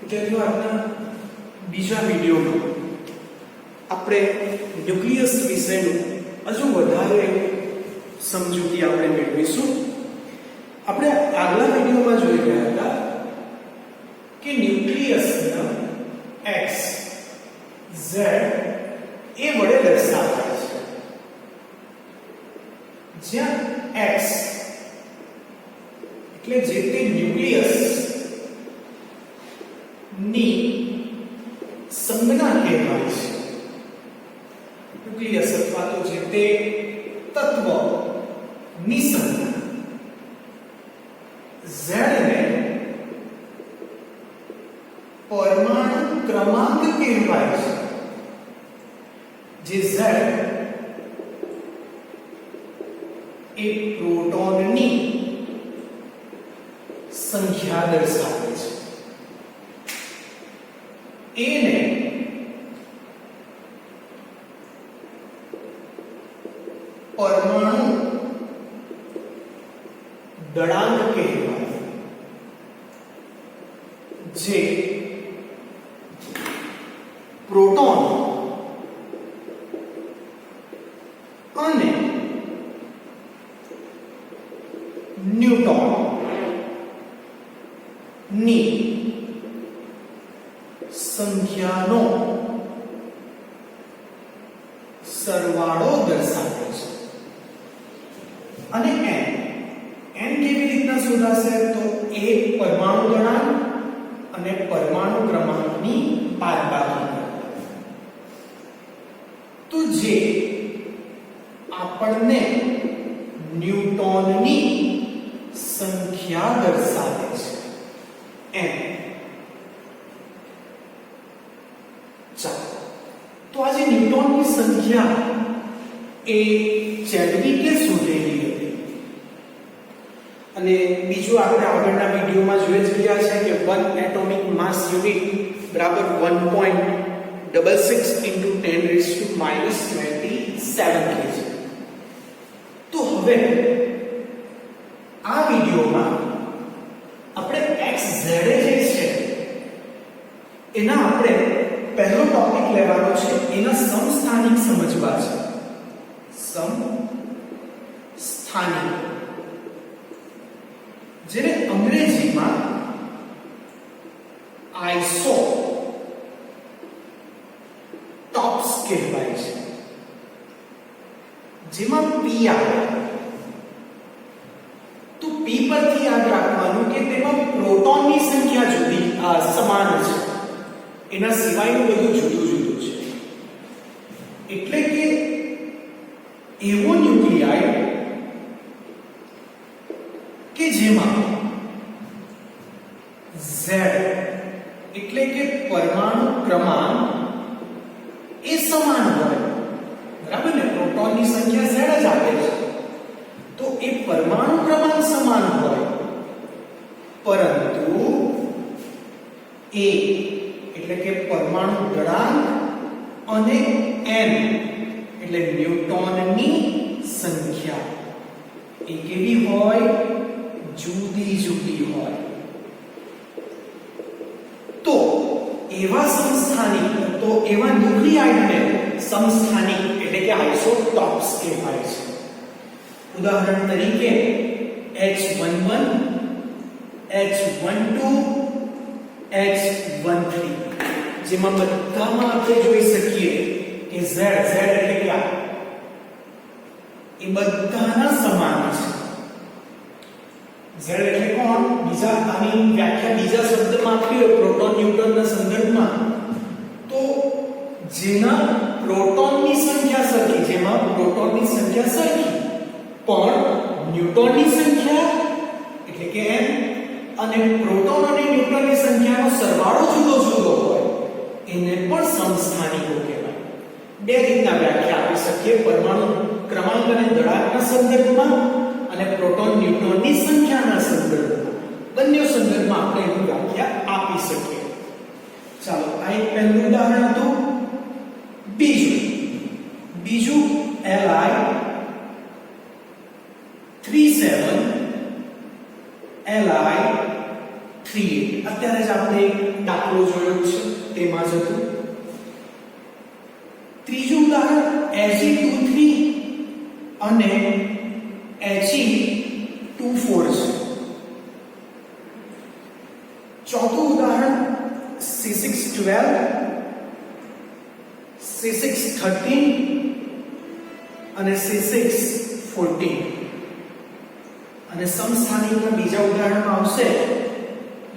વિદ્યાર્થીઓ, આજના બીજા વિડીયોમાં આપણે ન્યુક્લિયસ વિશેનું હજુ વધારે સમજૂતી આપણે મેળવીશું. આપણે આગલા વિડીયોમાં જોઈ રહ્યા હતા કે ન્યુક્લિયસના x z એ વડે દર્શાવાય છે, જ્યાં x એટલે જે તે ન્યુક્લિયસ ની સંજ્ઞા કહેવાય છે. ન્યુક્લિયસ અથવા તો જે તે તત્વ ની સંજ્ઞા. z ને પરમાણુ ક્રમાંક કહેવાય છે, જે z એ પ્રોટોનની સંખ્યા દર્શાવે છે. એને પરમાણુ દળાંક કહેવાય, જે પ્રોટોન અને ન્યુટ્રોન ની સંખ્યાનો સરવાળો દર્શાવે છે. અને n કેવી રીતના શોધાશે? તો એ પરમાણુ દળાંક અને પરમાણુ ક્રમાંકની બાદબાકી. તો જે આપણને ન્યુટનની સંખ્યા દર્શાવે છે, n. તો આ જે ન્યુટનની સંખ્યા એ ચેડવિકે શોધેલી હતી. અને બીજું આપણે આગળના વિડીયોમાં જોઈ જ ગયા છે કે 1 એટોમિક માસ યુનિટ બરાબર 1.66 × 10⁻⁻27 kg. તો હવે આ વિડીયોમાં આપણે xz જે છે એના આપણે પહેલો ટોપિક લેવાનો છે, એના સમસ્થાનિક સમજવા છે. સમસ્થાનિક, જેને અંગ્રેજીમાં આઇસોટોપ્સ કહેવાય છે, જેમાં p આવે. તો p પરથી યાદ રાખવાનું કે તેમાં પ્રોટોનની સંખ્યા જુદી સમાન છે, એના સિવાયનું બધું જુદું જુદું છે. એટલે કે એવો ન્યુક્લિયાઇડ કે જેમાં z એટલે કે પરમાણુ ક્રમાંક એ સમાન હોય, બરાબર ને? પ્રોટોનની સંખ્યા z જ આપે છે, તો એ પરમાણુ ક્રમાંક સમાન હોય, પરંતુ એ એટલે કે પરમાણુ દળાંક અને n એટલે ન્યુટનની સંખ્યા એ કેવી હોય? જુદી જુદી હોય. તો એવા સમસ્થાનિક, તો એવા ન્યુક્લિયાઇડને સમસ્થાનિક એટલે કે આઇસોટોપ્સ કહેવાય છે. ઉદાહરણ તરીકે H11, H12, H13, જેમાં બધામાં આપણે જોઈ શકીએ કે z એટલે કે એ બધાના સમાન છે. z એટલે કોણ? બીજા આની વ્યાખ્યા બીજા શબ્દમાં આપી હોય પ્રોટોન ન્યુટ્રોનના સંદર્ભમાં, તો જેના પ્રોટોનની સંખ્યા સરખી, જેમાં પ્રોટોનની સંખ્યા સરખી પણ ન્યુટ્રોનની સંખ્યા એટલે કે n અને પ્રોટોન અને ન્યુટ્રોનની સંખ્યાનો સરવાળો જુદો જુદો હોય, એને પણ સમસ્થાનિકો કહેવાય. બે રીતના વ્યાખ્યા આપી શકીએ, પરમાણુ ક્રમાંક અને દળાંકના સંદર્ભમાં અને પ્રોટોન ન્યુટ્રોનની સંખ્યાના સંદર્ભમાં. બંને સંદર્ભમાં આપણે એની વ્યાખ્યા આપી શકીએ. ચાલો, આ એક પહેલું ઉદાહરણ હતું. બીજું Li 37 Li 3 3 અત્યારે જ આપણે એક દાખલો જોયો છે તેમાં જ હતું. ત્રીજું ઉદાહરણ Fe23 અને He24 છે. ચોથું ઉદાહરણ C612 C613 અને C614 અને સમસ્થાનિકના બીજા ઉદાહરણમાં આવશે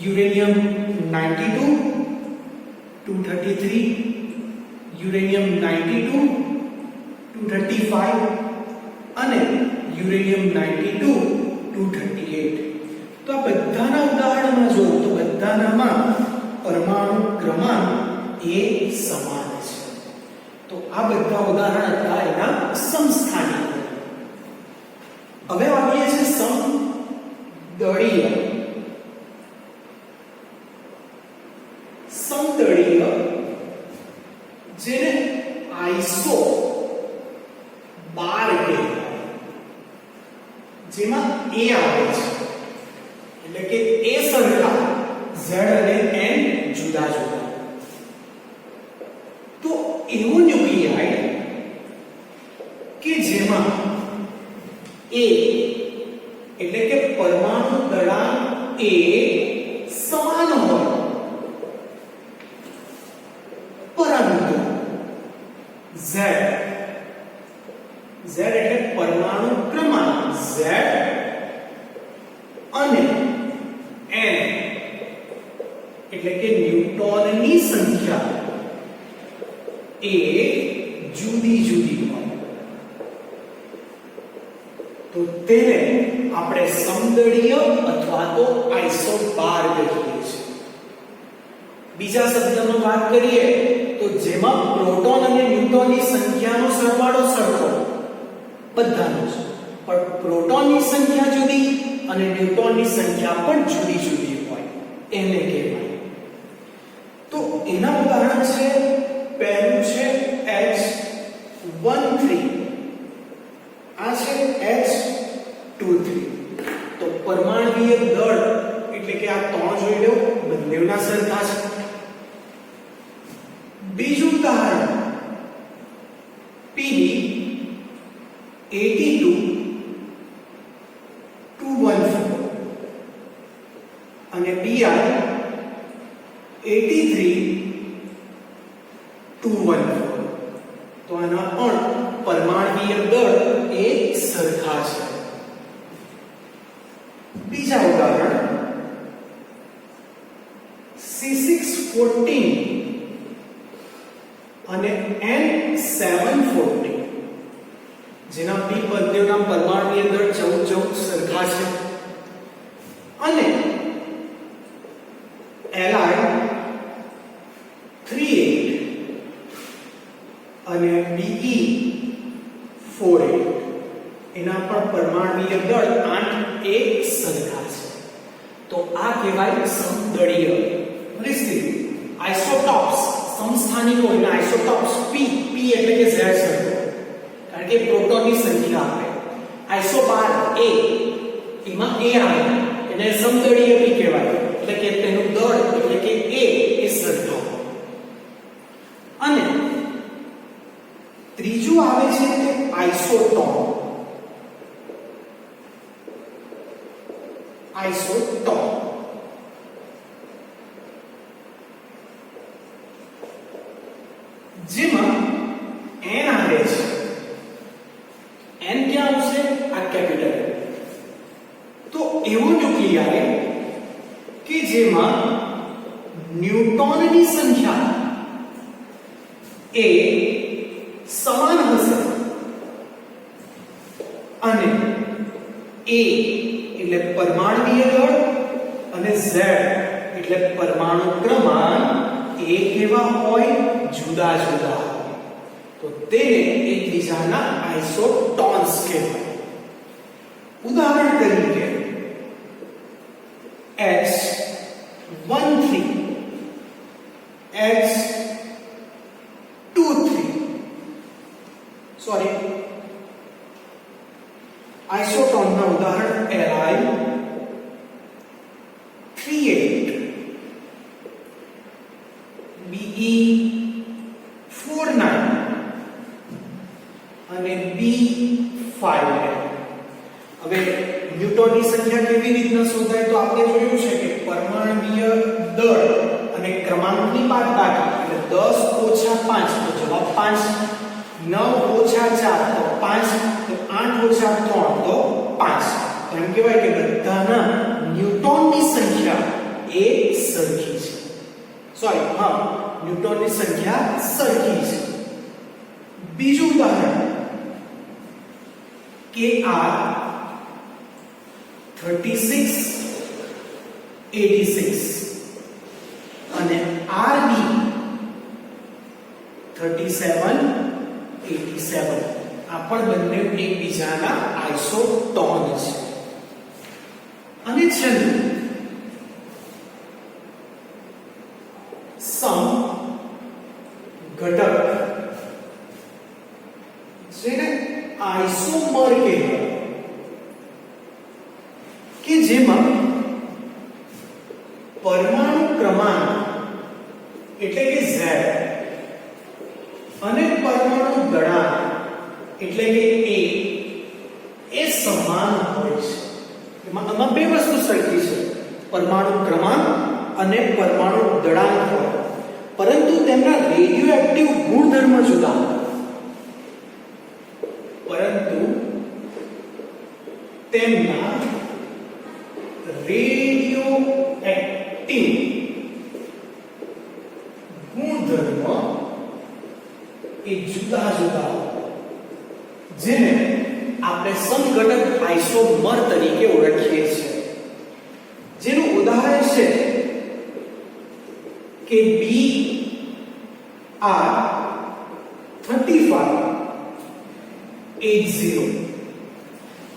યુરેનિયમ 92 233 યુરેનિયમ 92 235 અને યુરેનિયમ 92 238. તો આ બધાના ઉદાહરણમાં જો તો બધાનામાં પરમાણુ ક્રમાંક એ સમાન છે. તો આ બધા ઉદાહરણ હતા એના સમસ્થાનિક. હવે આવીએ છીએ સમદળીય. સમદળીય જેને આઈસો 12 કહેવાય, જેમાં એ આવે છે એટલે કે એ સરખા z અને n જુદા જુદા. તો એવું ન્યુક્લિયાઇડ કે જેમાં એ એટલે કે પરમાણુ દળાંક એ સમાન હોય પરંતુ z એટલે પરમાણુ ક્રમાંક z અને n એટલે કે ન્યુટ્રોનની સંખ્યા એ જુદી જુદી હોય તો તેને આપણે સમદળીય અથવા તો આઇસોબાર કહીએ છીએ. બીજા શબ્દમાં વાત કરીએ તો જેમાં પ્રોટોન અને ન્યુટ્રોનની સંખ્યાનો સરવાળો સરખો બધાનો છે, પણ પ્રોટોનની સંખ્યા જુદી અને ન્યુટ્રોનની સંખ્યા પણ જુદી જુદી હોય એને કહેવાય. તો એના ઉદાહરણ છે, પહેલું છે H13, આ છે H23. તો પરમાણુય દળ એટલે કે આ ત્રણ જોઈ લો બંનેના સરખા છે. બીજું ઉદાહરણ Pb82 214 અને Bi83 214. તો આના પણ પરમાણુય દળ એક સરખા છે. બીજા ઉદાહરણ C614 અને N714 જેના બી બંનેના પરમાણુય દળ 14 સરખા છે અને Li38 અને Be48 એના પણ પરમાણુય દળ 8 એક સરખા છે. તો આ કહેવાય સમદળીય પરિસ્થિતિ. આઇસોટોપ્સ સમસ્થાનિકો એના આઇસોટોપ્સ p એટલે કે z સરખો કારણ કે પ્રોટોનની સંખ્યા આપે. આઇસોબાર a એમાં a આવે એને સમદળીય બી કહેવાય એટલે કે તેનું દળ એટલે કે a એ સરખો. અને ત્રીજું આવે છે તે આઇસોટોપ. આઇસોટોપ જેમાં n આવે છે. n ક્યાં આવશે? આ કેપિટલ. તો એવું ન્યુક્લિયાઇડ કે જેમાં ન્યુટ્રોનની સંખ્યા એ સમાન હશે અને a એટલે પરમાણુય દળ અને z એટલે પરમાણુ ક્રમાંક એ કેવા હોય? જુદા જુદા. તો તેને એકબીજાના આઇસોટોન્સ કહેવાય. ઉદાહરણ તરીકે H13 H23 સોરી આઇસોટોનના ઉદાહરણ Li38 ન્યુટ્રોનની સંખ્યા કેવી રીતના શોધાય તો આપણે જોયું છે કે પરમાણ્વીય દળ અને ક્રમાંકની બાદબાકી એટલે 10 - 5 તો જવાબ 5, 9 - 4 તો 5, તો 8 - 3 તો 5. એમ કહેવાય કે બધાના ન્યૂટનની સંખ્યા એ સરખી છે. સોરી, હા, ન્યૂટનની સંખ્યા સરખી છે. બીજું ઉદાહરણ કે આ 36 86 અને RB 37 87 આ પણ બંને એકબીજાના આઇસોટોન છે. અને છેલ્લે સમ ઘટક જેને આઇસોમર કહેવાય કે જેમાં પરમાણુ ક્રમાંક એટલે કે Z અને પરમાણુ દળાંક એટલે કે A એ સમાન હોય છે. આમાં બે વસ્તુ સરખી છે, પરમાણુ ક્રમાંક અને પરમાણુ દળાંક હોય, પરંતુ તેમના રેડિયોએક્ટિવ ગુણધર્મ જુદા હોય. પરંતુ તેમના રેડિયોએક્ટિવ ગુણધર્મ એ જુદા જુદા હોય, જેને આપણે સમઘટક આઇસોમર તરીકે ઓળખીએ છીએ. જેનું ઉદાહરણ છે કે BR3580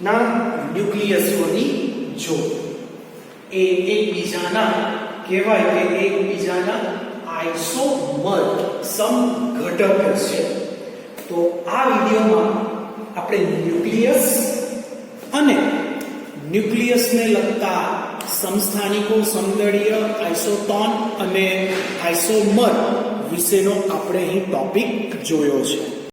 ના ન્યુક્લિયસોની જોડ એ એકબીજાના કહેવાય કે એકબીજાના આઇસોમર સમઘટક છે. તો આ વિડિયોમાં આપણે ન્યુક્લિયસ અને ન્યુક્લિયસને લગતા સમસ્થાનિકો, સમદળીય, આઇસોટોન અને આઇસોમર વિશેનો આપણે અહીં ટોપિક જોયો છે.